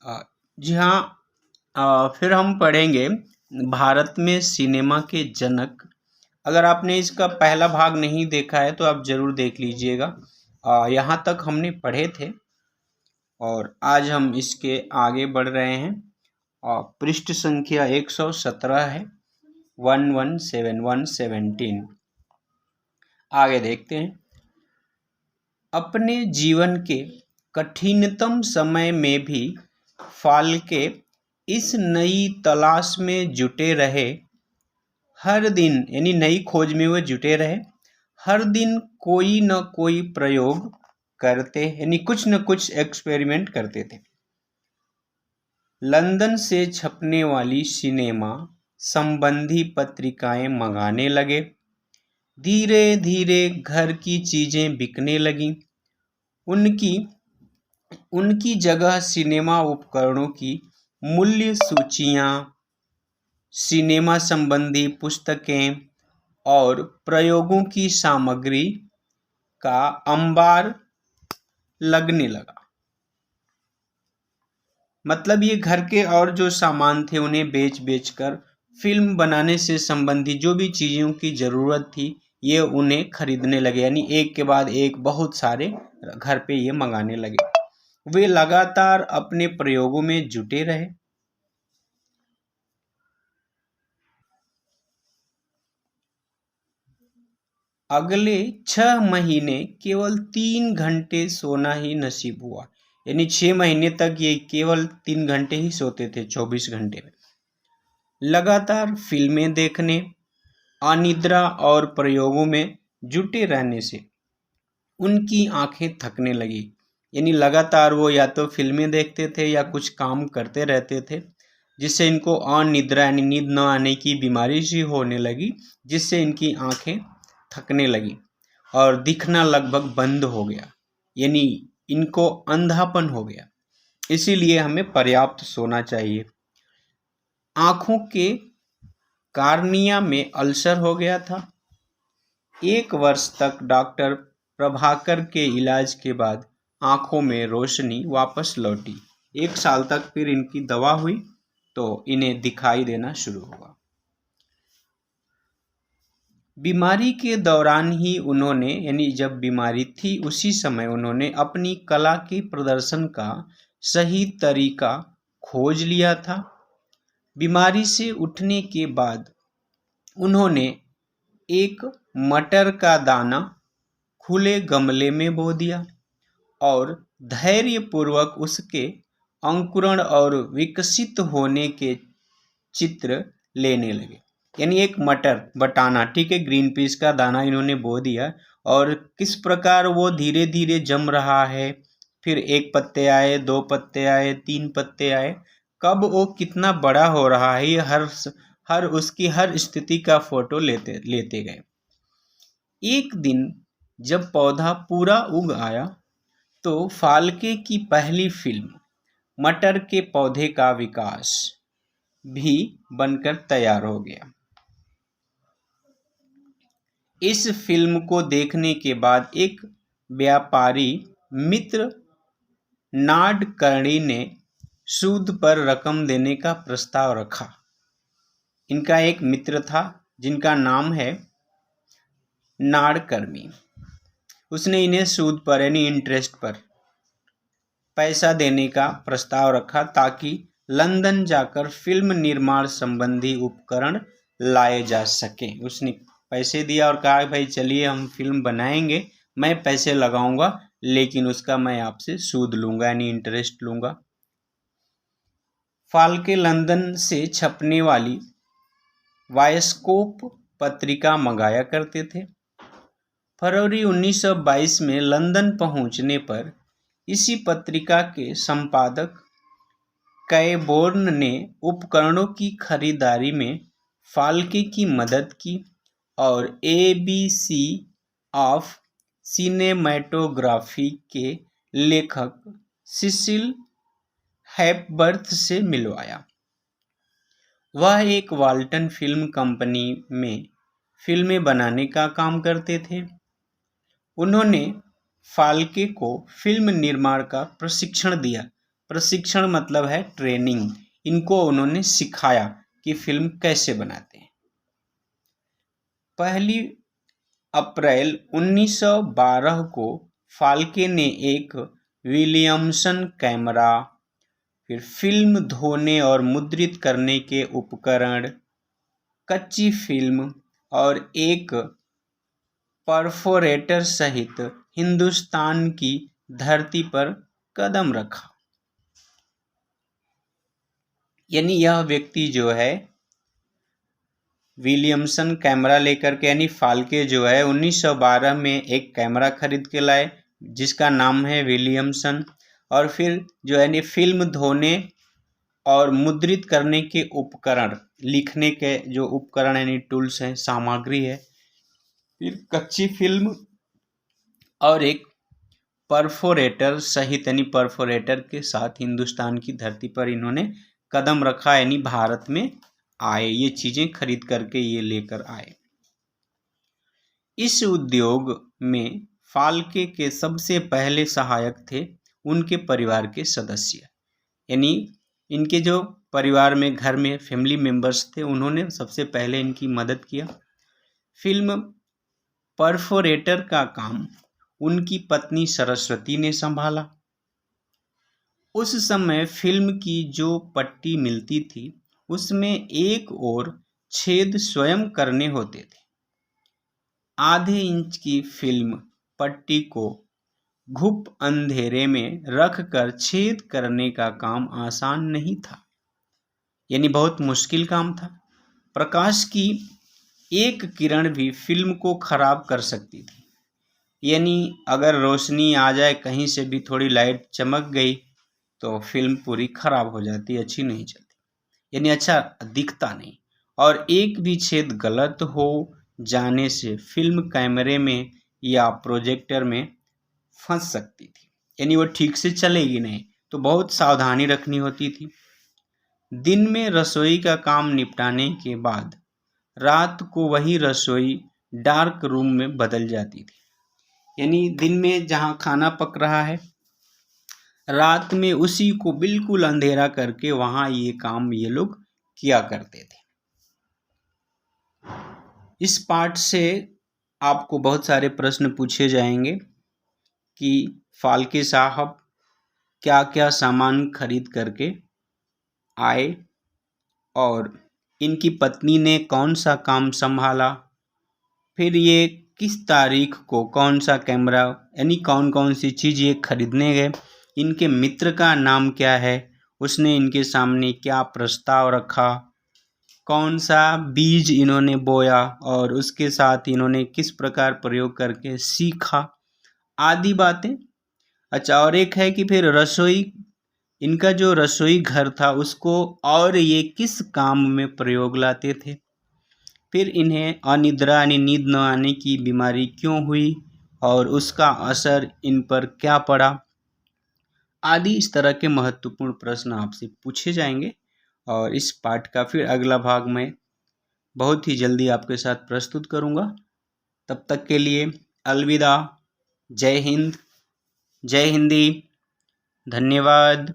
जी हाँ। फिर हम पढ़ेंगे भारत में सिनेमा के जनक। अगर आपने इसका पहला भाग नहीं देखा है तो आप जरूर देख लीजिएगा। यहाँ तक हमने पढ़े थे और आज हम इसके आगे बढ़ रहे हैं। पृष्ठ संख्या 117 है, 117 आगे देखते हैं। अपने जीवन के कठिनतम समय में भी फाल्के इस नई तलाश में जुटे रहे। हर दिन यानी नई खोज में वो जुटे रहे। हर दिन कोई न कोई प्रयोग करते यानी कुछ न कुछ एक्सपेरिमेंट करते थे। लंदन से छपने वाली सिनेमा संबंधी पत्रिकाएं मंगाने लगे। धीरे धीरे घर की चीजें बिकने लगीं। उनकी उनकी जगह सिनेमा उपकरणों की मूल्य सूचियां, सिनेमा संबंधी पुस्तकें और प्रयोगों की सामग्री का अंबार लगने लगा। मतलब ये घर के और जो सामान थे उन्हें बेच बेच कर फिल्म बनाने से संबंधित जो भी चीज़ों की ज़रूरत थी ये उन्हें खरीदने लगे। यानी एक के बाद एक बहुत सारे घर पे ये मंगाने लगे। वे लगातार अपने प्रयोगों में जुटे रहे। अगले 6 महीने केवल 3 घंटे सोना ही नसीब हुआ। यानी 6 महीने तक ये केवल 3 घंटे ही सोते थे 24 घंटे में। लगातार फिल्में देखने, अनिद्रा और प्रयोगों में जुटे रहने से उनकी आंखें थकने लगी। यानी लगातार वो या तो फिल्में देखते थे या कुछ काम करते रहते थे, जिससे इनको अनिद्रा यानी नींद न आने की बीमारी सी होने लगी, जिससे इनकी आंखें थकने लगी और दिखना लगभग बंद हो गया। यानी इनको अंधापन हो गया। इसीलिए हमें पर्याप्त सोना चाहिए। आँखों के कार्निया में अल्सर हो गया था। 1 वर्ष तक डॉक्टर प्रभाकर के इलाज के बाद आँखों में रोशनी वापस लौटी। 1 साल तक फिर इनकी दवा हुई तो इन्हें दिखाई देना शुरू हुआ। बीमारी के दौरान ही उन्होंने यानी जब बीमारी थी उसी समय उन्होंने अपनी कला के प्रदर्शन का सही तरीका खोज लिया था। बीमारी से उठने के बाद उन्होंने एक मटर का दाना खुले गमले में बो दिया और धैर्यपूर्वक उसके अंकुरण और विकसित होने के चित्र लेने लगे। यानी एक मटर बटाना, ठीक है, ग्रीन पीस का दाना इन्होंने बो दिया और किस प्रकार वो धीरे धीरे जम रहा है। फिर 1 पत्ते आए, 2 पत्ते आए, 3 पत्ते आए। कब वो कितना बड़ा हो रहा है ये हर उसकी हर स्थिति का फोटो लेते गए। एक दिन जब पौधा पूरा उग आया तो फाल्के की पहली फिल्म मटर के पौधे का विकास भी बनकर तैयार हो गया। इस फिल्म को देखने के बाद एक व्यापारी मित्र नाडकर्णी ने सूद पर रकम देने का प्रस्ताव रखा। इनका एक मित्र था जिनका नाम है नाडकर्णी। उसने इन्हें सूद पर यानी इंटरेस्ट पर पैसा देने का प्रस्ताव रखा ताकि लंदन जाकर फिल्म निर्माण संबंधी उपकरण लाए जा सके। उसने पैसे दिया और कहा भाई चलिए हम फिल्म बनाएंगे, मैं पैसे लगाऊंगा लेकिन उसका मैं आपसे सूद लूंगा यानी इंटरेस्ट लूंगा। फाल्के लंदन से छपने वाली बायोस्कोप पत्रिका मंगाया करते थे। फरवरी 1922 में लंदन पहुंचने पर इसी पत्रिका के संपादक कैबोर्न ने उपकरणों की खरीदारी में फाल्के की मदद की और एबीसी ऑफ सिनेमैटोग्राफी के लेखक सिसिल हेपबर्थ से मिलवाया। वह एक वाल्टन फिल्म कंपनी में फिल्में बनाने का काम करते थे। उन्होंने फाल्के को फिल्म निर्माण का प्रशिक्षण दिया प्रशिक्षण मतलब है ट्रेनिंग, इनको उन्होंने सिखाया कि फिल्म कैसे बनाते हैं। 1 अप्रैल 1912 को फाल्के ने एक विलियमसन कैमरा, फिर फिल्म धोने और मुद्रित करने के उपकरण, कच्ची फिल्म और एक परफोरेटर सहित हिंदुस्तान की धरती पर कदम रखा। यानी यह व्यक्ति जो है विलियमसन कैमरा लेकर के, यानी फाल्के जो है 1912 में एक कैमरा खरीद के लाए जिसका नाम है विलियमसन, और फिर जो है फिल्म धोने और मुद्रित करने के उपकरण, लिखने के जो उपकरण यानी टूल्स हैं, सामग्री है, फिर कच्ची फिल्म और एक परफोरेटर सहित, यानी परफोरेटर के साथ हिंदुस्तान की धरती पर इन्होंने कदम रखा, यानी भारत में आए, ये चीजें खरीद करके ये लेकर आए। इस उद्योग में फाल्के के सबसे पहले सहायक थे उनके परिवार के सदस्य, यानी इनके जो परिवार में घर में फैमिली मेंबर्स थे उन्होंने सबसे पहले इनकी मदद किया। फिल्म परफोरेटर का काम उनकी पत्नी सरस्वती ने संभाला। उस समय फिल्म की जो पट्टी मिलती थी उसमें एक और छेद स्वयं करने होते थे। आधे इंच की फिल्म पट्टी को घुप अंधेरे में रखकर छेद करने का काम आसान नहीं था, यानी बहुत मुश्किल काम था। प्रकाश की एक किरण भी फिल्म को खराब कर सकती थी, यानी अगर रोशनी आ जाए कहीं से भी, थोड़ी लाइट चमक गई तो फिल्म पूरी खराब हो जाती, अच्छी नहीं चलती, यानी अच्छा दिखता नहीं। और एक भी छेद गलत हो जाने से फिल्म कैमरे में या प्रोजेक्टर में फंस सकती थी, यानी वो ठीक से चलेगी नहीं, तो बहुत सावधानी रखनी होती थी। दिन में रसोई का काम निपटाने के बाद रात को वही रसोई डार्क रूम में बदल जाती थी, यानी दिन में जहाँ खाना पक रहा है, रात में उसी को बिल्कुल अंधेरा करके वहाँ ये काम ये लोग किया करते थे। इस पाठ से आपको बहुत सारे प्रश्न पूछे जाएंगे कि फाल्के साहब क्या क्या सामान खरीद करके आए और इनकी पत्नी ने कौन सा काम संभाला, फिर ये किस तारीख को कौन सा कैमरा, यानी कौन कौन सी चीज़ ये खरीदने गए, इनके मित्र का नाम क्या है, उसने इनके सामने क्या प्रस्ताव रखा, कौन सा बीज इन्होंने बोया और उसके साथ इन्होंने किस प्रकार प्रयोग करके सीखा, आदि बातें। अच्छा, और एक है कि फिर रसोई, इनका जो रसोई घर था उसको और ये किस काम में प्रयोग लाते थे, फिर इन्हें अनिद्रा यानी नींद न आने की बीमारी क्यों हुई और उसका असर इन पर क्या पड़ा, आदि इस तरह के महत्वपूर्ण प्रश्न आपसे पूछे जाएंगे। और इस पाठ का फिर अगला भाग मैं बहुत ही जल्दी आपके साथ प्रस्तुत करूंगा। तब तक के लिए अलविदा। जय हिंद, जय हिंदी, धन्यवाद।